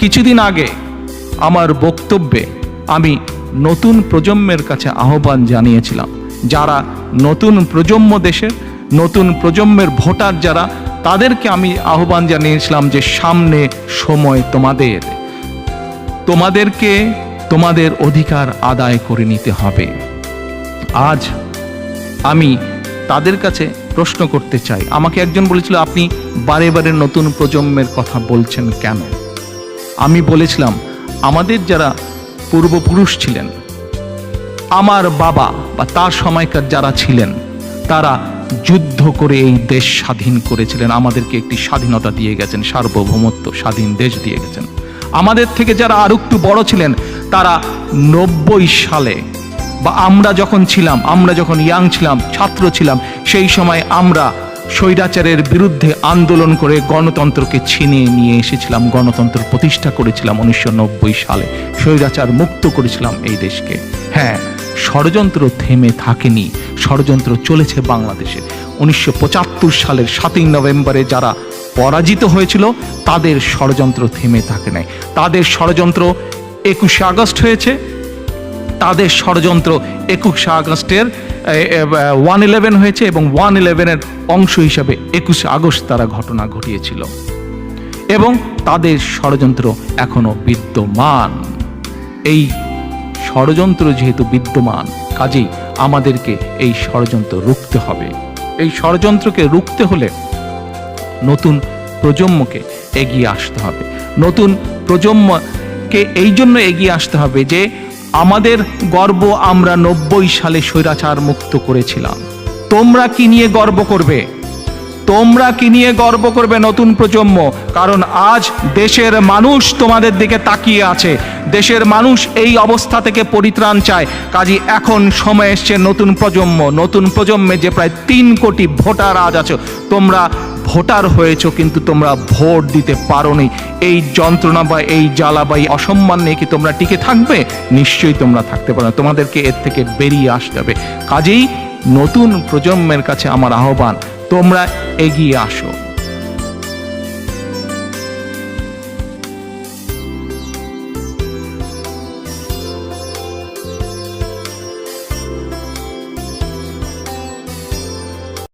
কিছুদিন আগে আমার বক্তব্যে আমি নতুন প্রজন্মের কাছে আহ্বান জানিয়েছিলাম, যারা নতুন প্রজন্ম, দেশের নতুন প্রজন্মের ভোটার যারা, তাদেরকে আমি আহ্বান জানিয়েছিলাম যে সামনে সময় তোমাদেরকে তোমাদের অধিকার আদায় করে নিতে হবে। আজ আমি তাদের কাছে প্রশ্ন করতে চাই। আমাকে একজন বলেছিল, আপনি বারে বারে নতুন প্রজন্মের কথা বলছেন কেন? আমি বলেছিলাম, আমাদের যারা পূর্বপুরুষ ছিলেন, আমার বাবা বা তার সময়কার যারা ছিলেন, তারা যুদ্ধ করে এই দেশ স্বাধীন করেছিলেন, আমাদেরকে একটি স্বাধীনতা দিয়ে গেছেন, সার্বভৌমত্ব, স্বাধীন দেশ দিয়ে গেছেন। আমাদের থেকে যারা আর একটু বড় ছিলেন, তারা 90 সালে বা আমরা যখন ইয়াং ছিলাম, ছাত্র ছিলাম, সেই সময় আমরা স্বৈরাচারের বিরুদ্ধে আন্দোলন করে গণতন্ত্রকে ছিনিয়ে নিয়ে এসেছিলাম, গণতন্ত্র প্রতিষ্ঠা করেছিলাম 1990 সালে, স্বৈরাচার মুক্ত করেছিলাম এই দেশকে। হ্যাঁ, ষড়যন্ত্র থেমে থাকেনি, ষড়যন্ত্র চলেছে বাংলাদেশে। 1975 সালের 7ই নভেম্বরে যারা পরাজিত হয়েছিল, তাদের ষড়যন্ত্র থেমে থাকে নাই। তাদের ষড়যন্ত্র 21শে আগস্ট হয়েছে, তাদের ষড়যন্ত্র 21শে আগস্টের 1/11 হয়েছে, এবং 1/11-এর অংশ হিসাবে 21শে আগস্ট তারা ঘটনা ঘটিয়েছিল, এবং তাদের ষড়যন্ত্র এখনো বিদ্যমান। এই ষড়যন্ত্র যেহেতু বিদ্যমান, কাজেই আমাদেরকে এই ষড়যন্ত্র রুখতে হবে। এই ষড়যন্ত্রকে রুখতে হলে নতুন প্রজন্মকে এগিয়ে আসতে হবে। নতুন প্রজন্মকে এই জন্য এগিয়ে আসতে হবে যে আমাদের গর্ব, আমরা 90 সালে স্বৈরাচার মুক্ত করেছিলাম। তোমরা কি নিয়ে গর্ব করবে? তোমরা কি নিয়ে গর্ব করবে নতুন প্রজন্ম? কারণ আজ দেশের মানুষ তোমাদের দিকে তাকিয়ে আছে, দেশের মানুষ এই অবস্থা থেকে পরিত্রাণ চায়। কাজে এখন সময় এসছে নতুন প্রজন্মে যে প্রায় 3 কোটি ভোটার আজ আছো, তোমরা ভোটার হয়েছো, কিন্তু তোমরা ভোট দিতে পারোনি। এই যন্ত্রণা বা এই জ্বালা বা এই অসম্মান নিয়ে কি তোমরা টিকে থাকবে? নিশ্চয়ই তোমরা থাকতে পারো না, তোমাদেরকে এর থেকে বেরিয়ে আসতে হবে। কাজেই নতুন প্রজন্মের কাছে আমার আহ্বান, তোমরা এগিয়ে আসো।